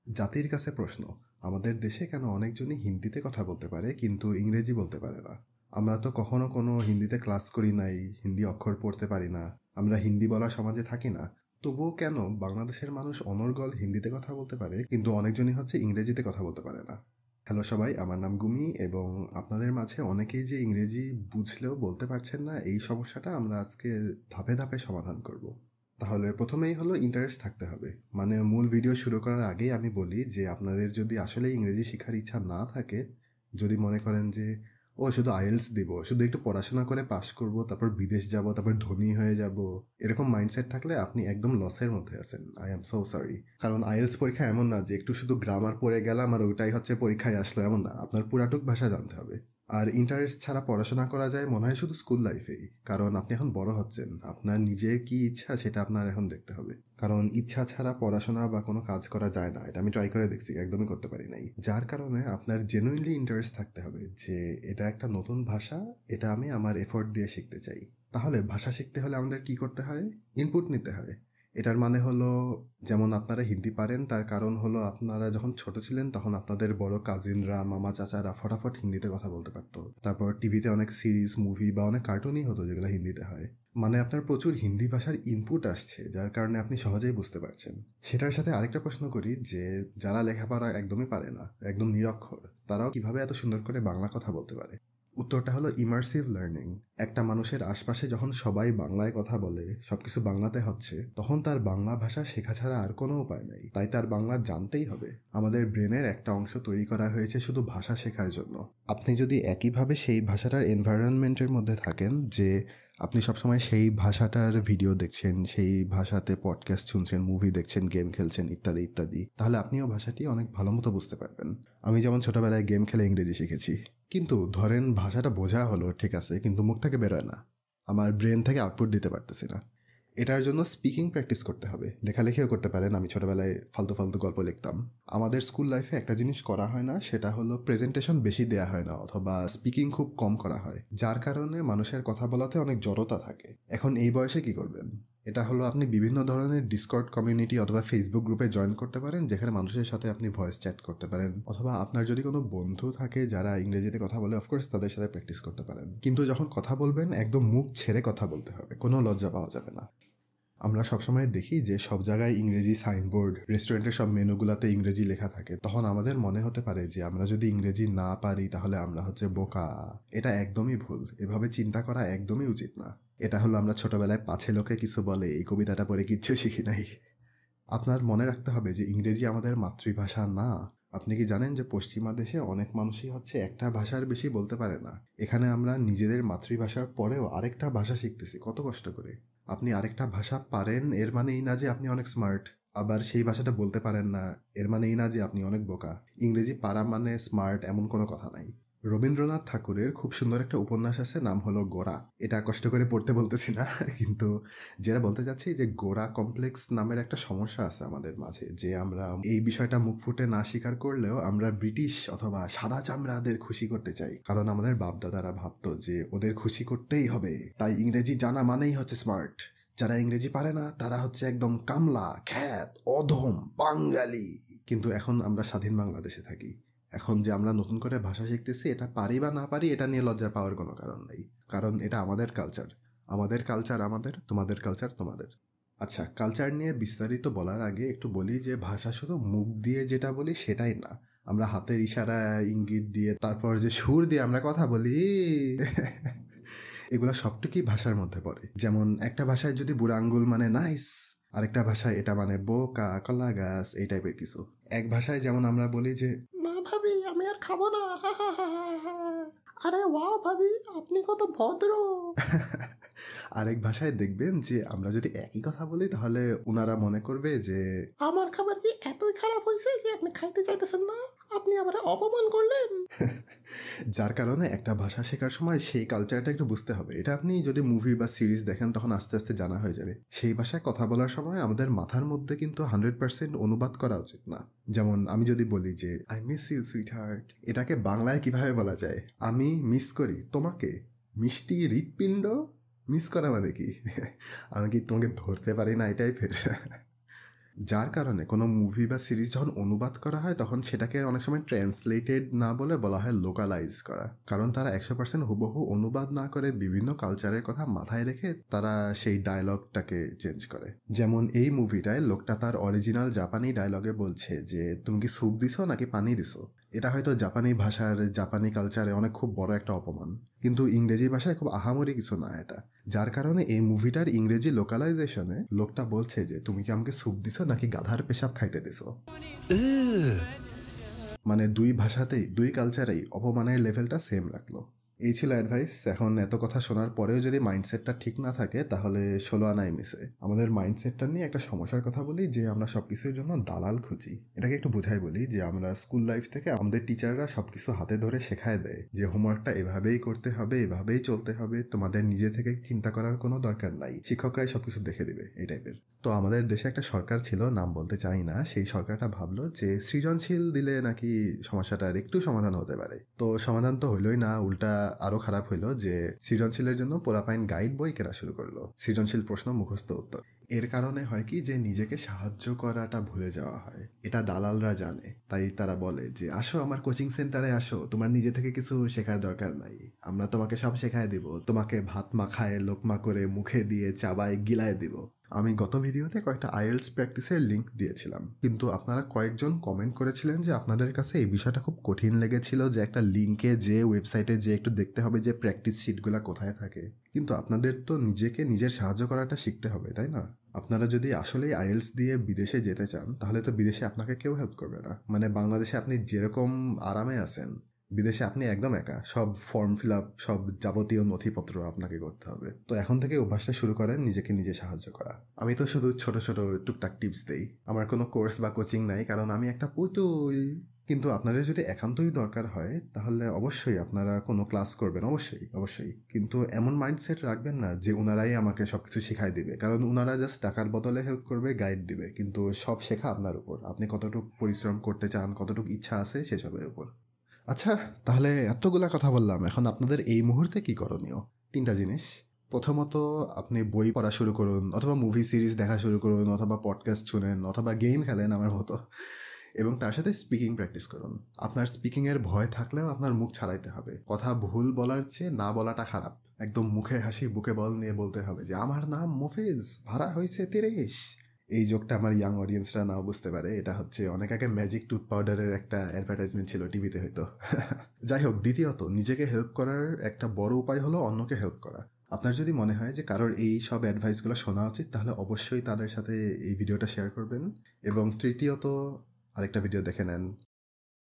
জাতির কাছে প্রশ্ন, আমাদের দেশে কেন অনেকজনই হিন্দিতে কথা বলতে পারে কিন্তু ইংরেজি বলতে পারে না? আমরা তো কখনো কোনো হিন্দিতে ক্লাস করি নাই, হিন্দি অক্ষর পড়তে পারি না, আমরা হিন্দি বলা সমাজে থাকি না। তবুও কেন বাংলাদেশের মানুষ অনর্গল হিন্দিতে কথা বলতে পারে কিন্তু অনেকজনই হচ্ছে ইংরেজিতে কথা বলতে পারে না? হ্যালো সবাই, আমার নাম গুমি এবং আপনাদের মাঝে অনেকেই যে ইংরেজি বুঝলেও বলতে পারছেন না, এই সমস্যাটা আমরা আজকে ধাপে ধাপে সমাধান করব। তাহলে প্রথমেই হলো ইন্টারেস্ট থাকতে হবে। মানে মূল ভিডিও শুরু করার আগেই আমি বলি যে আপনাদের যদি আসলে ইংরেজি শেখার ইচ্ছা না থাকে, যদি মনে করেন যে ও শুধু আইএলস দিব, শুধু একটু পড়াশোনা করে পাশ করব, তারপর বিদেশ যাব, তারপর ধনী হয়ে যাব, এরকম মাইন্ডসেট থাকলে আপনি একদম লসের মধ্যে আছেন। I am so sorry. কারণ আইএলস পরীক্ষা এমন না যে একটু শুধু গ্রামার পড়ে গেলাম আর ওটাই হচ্ছে পরীক্ষায় আসলো, এমন না। আপনার পুরাটুক ভাষা জানতে হবে। আর ইন্টারেস্ট ছাড়া পড়াশোনা করা যায় মনে হয় শুধু স্কুল লাইফেই, কারণ আপনি এখন বড় হচ্ছেন, আপনার নিজের কি ইচ্ছা সেটা আপনার এখন দেখতে হবে। কারণ ইচ্ছা ছাড়া পড়াশোনা বা কোনো কাজ করা যায় না, এটা আমি ট্রাই করে দেখছি, একদমই করতে পারি নাই। যার কারণে আপনার জেনুইনলি ইন্টারেস্ট থাকতে হবে যে এটা একটা নতুন ভাষা, এটা আমি আমার এফোর্ট দিয়ে শিখতে চাই। তাহলে ভাষা শিখতে হলে আমাদের কি করতে হয়? ইনপুট নিতে হয়। এটার মানে হলো, যেমন আপনারা হিন্দি পারেন তার কারণ হলো আপনারা যখন ছোট ছিলেন তখন আপনাদের বড় কাজিনরা, মামা চাচারা ফটাফট হিন্দিতে কথা বলতে পারতো। তারপর টিভিতে অনেক সিরিজ, মুভি বা অনেক কার্টুনই হতো যেগুলো হিন্দিতে হয়। মানে আপনার প্রচুর হিন্দি ভাষার ইনপুট আসছে, যার কারণে আপনি সহজেই বুঝতে পারছেন। সেটার সাথে আরেকটা প্রশ্ন করি যে যারা লেখাপড়া একদমই পারে না, একদম নিরক্ষর, তারাও কিভাবে এত সুন্দর করে বাংলা কথা বলতে পারে? উত্তরটা হলো ইমার্সিভ লার্নিং। একটা মানুষের আশপাশে যখন সবাই বাংলায় কথা বলে, সবকিছু বাংলাতে হচ্ছে, তখন তার বাংলা ভাষা শেখা ছাড়া আর কোনো উপায় নেই, তাই তার বাংলা জানতেই হবে। আমাদের ব্রেনের একটা অংশ তৈরি করা হয়েছে শুধু ভাষা শেখার জন্য। আপনি যদি একইভাবে সেই ভাষাটার এনভায়রনমেন্টের মধ্যে থাকেন, যে আপনি সবসময় সেই ভাষাটার ভিডিও দেখছেন, সেই ভাষাতে পডকাস্ট শুনছেন, মুভি দেখছেন, গেম খেলছেন, ইত্যাদি ইত্যাদি, তাহলে আপনিও ভাষাটি অনেক ভালো মতো বুঝতে পারবেন। আমি যেমন ছোটবেলায় গেম খেলে ইংরেজি শিখেছি, কিন্তু ধরেন ভাষাটা বোঝা হলো ঠিক আছে, কিন্তু মুখ থেকে বেরোয় না, আমার ব্রেন থেকে আউটপুট দিতে পারতেছি না। এটার জন্য স্পিকিং প্র্যাকটিস করতে হবে। লেখালেখিও করতে পারেন, আমি ছোটবেলায় ফালতু ফালতু গল্প লিখতাম। আমাদের স্কুল লাইফে একটা জিনিস করা হয় না, সেটা হলো প্রেজেন্টেশন বেশি দেয়া হয় না, অথবা স্পিকিং খুব কম করা হয়, যার কারণে মানুষের কথা বলাতে অনেক জড়তা থাকে। এখন এই বয়সে কি করবেন? এটা হলো আপনি বিভিন্ন ধরনের ডিসকর্ড কমিউনিটি অথবা ফেসবুক গ্রুপে জয়েন করতে পারেন, যেখানে মানুষের সাথে আপনি ভয়েস চ্যাট করতে পারেন, অথবা আপনার যদি কোনো বন্ধু থাকে যারা ইংরেজিতে কথা বলে, অফকোর্স তাদের সাথে প্র্যাকটিস করতে পারেন। কিন্তু যখন কথা বলবেন একদম মুখ ছেড়ে কথা বলতে হবে, কোনো লজ্জা পাওয়া যাবে না। আমরা সবসময় দেখি যে সব জায়গায় ইংরেজি সাইনবোর্ড, রেস্টুরেন্টের সব মেনুগুলোতে ইংরেজি লেখা থাকে, তখন আমাদের মনে হতে পারে যে আমরা যদি ইংরেজি না পারি তাহলে আমরা হচ্ছে বোকা। এটা একদমই ভুল, এভাবে চিন্তা করা একদমই উচিত না। এটা হলো আমরা ছোটবেলায় পাছে লোকে কিছু বলে এই কবিতাটা পড়ে কিচ্ছু শিখি নাই। আপনার মনে রাখতে হবে যে ইংরেজি আমাদের মাতৃভাষা না। আপনি কি জানেন যে পশ্চিমা দেশে অনেক মানুষই হচ্ছে একটা ভাষার বেশি বলতে পারে না? এখানে আমরা নিজেদের মাতৃভাষার পরেও আরেকটা ভাষা শিখতেছি কত কষ্ট করে। আপনি আরেকটা ভাষা পারেন এর মানে এই না যে আপনি অনেক স্মার্ট, আবার সেই ভাষাটা বলতে পারেন না এর মানে এই না যে আপনি অনেক বোকা। ইংরেজি পারা মানে স্মার্ট এমন কোনো কথা নাই। রবীন্দ্রনাথ ঠাকুরের খুব সুন্দর একটা উপন্যাস আছে, নাম হলো গোরা। এটা কষ্ট করে পড়তে বলতেছি না, কিন্তু যেটা বলতে চাচ্ছি যে গোরা কমপ্লেক্স নামের একটা সমস্যা আছে আমাদের মাঝে, যে আমরা এই বিষয়টা মুখ ফুটে না স্বীকার করলেও আমরা ব্রিটিশ অথবা সাদা চামড়াদের খুশি করতে চাই, কারণ আমাদের বাপদাদারা ভাবতো যে ওদের খুশি করতেই হবে, তাই ইংরেজি জানা মানেই হচ্ছে স্মার্ট। যারা ইংরেজি পারে না তারা হচ্ছে একদম কামলা, খ্যাত, অধম, বাঙালি। কিন্তু এখন আমরা স্বাধীন বাংলাদেশে থাকি। এখন যে আমরা নতুন করে ভাষা শিখতেছি, এটা পারি বা না পারি এটা নিয়ে লজ্জা পাওয়ার কোনো কারণ নেই, কারণ এটা আমাদের কালচার। আমাদের কালচার আমাদের, তোমাদের কালচার তোমাদের। আচ্ছা, কালচার নিয়ে বিস্তারিত বলার আগে একটু বলি যে ভাষা শুধু মুখ দিয়ে যেটা বলি সেটাই না, আমরা হাতের ইশারা, ইঙ্গিত দিয়ে, তারপর যে সুর দিয়ে আমরা কথা বলি, এগুলো সবটুকুই ভাষার মধ্যে পড়ে। যেমন একটা ভাষায় যদি বুড়া আঙ্গুল মানে নাইস, আরেকটা ভাষায় এটা মানে বোকা, কলা গাছ, এই টাইপের কিছু। এক ভাষায় যেমন আমরা বলি যে না ভাবি আমি আর খাবো না, আরে ওয়াও ভাবি আপনি কত ভদ্র। আরেক ভাষায় দেখবেন যে আমরা যদি একই কথা বলি তাহলে ওনারা মনে করবে যে আমার খাবার কি এতই খারাপ হয়েছে যে আপনি খাইতে চাইতেছেন না, আপনি আবার অপমান করলেন। যার কারণে একটা ভাষা শেখার সময় সেই কালচারটা একটু বুঝতে হবে। এটা আপনি যদি মুভি বা সিরিজ দেখেন তখন আস্তে আস্তে জানা হয়ে যাবে। সেই ভাষায় কথা বলার সময় আমাদের মাথার মধ্যে কিন্তু 100% অনুবাদ করা উচিত না। যেমন আমি যদি বলি যে I miss you sweetheart, এটাকে বাংলায় কিভাবে বলা যায়? আমি মিস করি তোমাকে, মিষ্টি হৃৎপিণ্ড। মিস করা মানে কি? আমি কি তোমাকে ধরতে পারি না এই টাইপের? যার কারণে কোনো মুভি বা সিরিজ যখন অনুবাদ করা হয় তখন সেটাকে অনেক সময় ট্রান্সলেটেড না বলে বলা হয় লোকালাইজ করা, কারণ তারা 100% হুবহু অনুবাদ না করে বিভিন্ন কালচারের কথা মাথায় রেখে তারা সেই ডায়লগটাকে চেঞ্জ করে। যেমন এই মুভিটায় লোকটা তার অরিজিনাল জাপানি ডায়লগে বলছে যে তুমি কি স্যুপ দিছো নাকি পানি দিছো। এটা হয়তো জাপানি ভাষার জাপানি কালচারে অনেক খুব বড় একটা অপমান, কিন্তু ইংরেজি ভাষায় খুব আহামরি কিছু না এটা। যার কারণে এই মুভিটার ইংরেজি লোকালাইজেশনে লোকটা বলছে যে তুমি কি আমাকে স্যুপ দিছো নাকি গাধার পেশাব খাইতে দিছো। মানে দুই ভাষাতেই দুই কালচারেই অপমানের লেভেলটা সেম রাখলো। এই ছিল অ্যাডভাইস। এখন এত কথা শোনার পরেও যদি মাইন্ডসেটটা ঠিক না থাকে তাহলে 16 আনাই মিসে। আমাদের মাইন্ডসেটটা নিয়ে একটা সমস্যার কথা বলি যে আমরা সবকিছুর জন্য দালাল খুঁজি। এটাকে একটু বোঝাই বলি যে আমরা স্কুল লাইফ থেকে আমাদের টিচাররা সবকিছু হাতে ধরে শেখায় দেয় যে হোমওয়ার্কটা এভাবেই করতে হবে, এভাবেই চলতে হবে, তোমাদের নিজে থেকে চিন্তা করার কোনো দরকার নাই, শিক্ষকরাই সবকিছু দেখে দিবে, এই টাইপের। তো আমাদের দেশে একটা সরকার ছিল, নাম বলতে চাই না, সেই সরকারটা ভাবলো যে সৃজনশীল দিলে নাকি সমস্যাটার একটু সমাধান হতে পারে। তো সমাধান তো হইলই না, উল্টা আরো খারাপ হইলো যে সৃজনশীলের জন্য পোলাপাইন গাইড বই কেনা শুরু করলো, সৃজনশীল প্রশ্ন মুখস্থ উত্তর। এর কারণে হয় কি যে নিজেকে সাহায্য করাটা ভুলে যাওয়া হয়। এটা দালালরা জানে, তাই তারা বলে যে আসো আমার কোচিং সেন্টারে আসো, তোমার নিজে থেকে কিছু শেখার দরকার নাই, আমরা তোমাকে সব শেখায় দিব, তোমাকে ভাত মাখায় লোকমা করে মুখে দিয়ে চাবায় গিলায় দিব। আমি গত ভিডিওতে কয়েকটা আইএলটিএস প্র্যাকটিসের লিঙ্ক দিয়েছিলাম, কিন্তু আপনারা কয়েকজন কমেন্ট করেছিলেন যে আপনাদের কাছে এই বিষয়টা খুব কঠিন লেগেছিল যে একটা লিঙ্কে যে ওয়েবসাইটে যে একটু দেখতে হবে যে প্র্যাকটিস শিটগুলো কোথায় থাকে। কিন্তু আপনাদের তো নিজেকে নিজের সাহায্য করাটা শিখতে হবে, তাই না? আপনারা যদি আসলেই আইএলটিএস দিয়ে বিদেশে যেতে চান তাহলে তো বিদেশে আপনাকে কেউ হেল্প করবে না। মানে বাংলাদেশে আপনি যেরকম আরামে আছেন, বিদেশে আপনি একদম একা, সব ফর্ম ফিল আপ, সব যাবতীয় নথিপত্র আপনাকে করতে হবে। তো এখন থেকে অভ্যাসটা শুরু করেন নিজেকে নিজে সাহায্য করা। আমি তো শুধু ছোট ছোট টুকটাক টিপস দেই, আমার কোনো কোর্স বা কোচিং নাই, কারণ আমি একটা পুতুল। কিন্তু আপনাদের যদি একান্তই দরকার হয় তাহলে অবশ্যই আপনারা কোনো ক্লাস করবেন, অবশ্যই অবশ্যই। কিন্তু এমন মাইন্ডসেট রাখবেন না যে উনারাই আমাকে সব কিছু শেখাই দিবে, কারণ উনারা জাস্ট টাকার বদলে হেল্প করবে, গাইড দিবে, কিন্তু সব শেখা আপনার উপর, আপনি কতটুকু পরিশ্রম করতে চান, কতটুকু ইচ্ছা আছে সেসবের উপর। আচ্ছা, তাহলে এতগুলা কথা বললাম, এখন আপনাদের এই মুহূর্তে কি করণীয়? 3টা জিনিস। প্রথমত, আপনি বই পড়া শুরু করুন, অথবা মুভি সিরিজ দেখা শুরু করুন, অথবা পডকাস্ট শুনেন, অথবা গেম খেলেন আমার মতো, এবং তার সাথে স্পিকিং প্র্যাকটিস করুন। আপনার স্পিকিংয়ের ভয় থাকলেও আপনার মুখ ছাড়াইতে হবে। কথা ভুল বলার চেয়ে না বলাটা খারাপ। একদম মুখে হাসি বুকে বল নিয়ে বলতে হবে যে আমার নাম মফিজ, ভাড়া হয়েছে 30। এই জোকটা আমার ইয়াং অডিয়েন্সরা নাও বুঝতে পারে, এটা হচ্ছে অনেক আগে ম্যাজিক টুথ পাউডারের একটা অ্যাডভার্টাইজমেন্ট ছিল টিভিতে হয়তো। যাই হোক, দ্বিতীয়ত, নিজেকে হেল্প করার একটা বড় উপায় হলো অন্যকে হেল্প করা। আপনার যদি মনে হয় যে কারোর এই সব অ্যাডভাইসগুলো শোনা উচিত তাহলে অবশ্যই তাদের সাথে এই ভিডিওটা শেয়ার করবেন। এবং তৃতীয়ত, আরেকটা ভিডিও দেখে নেন।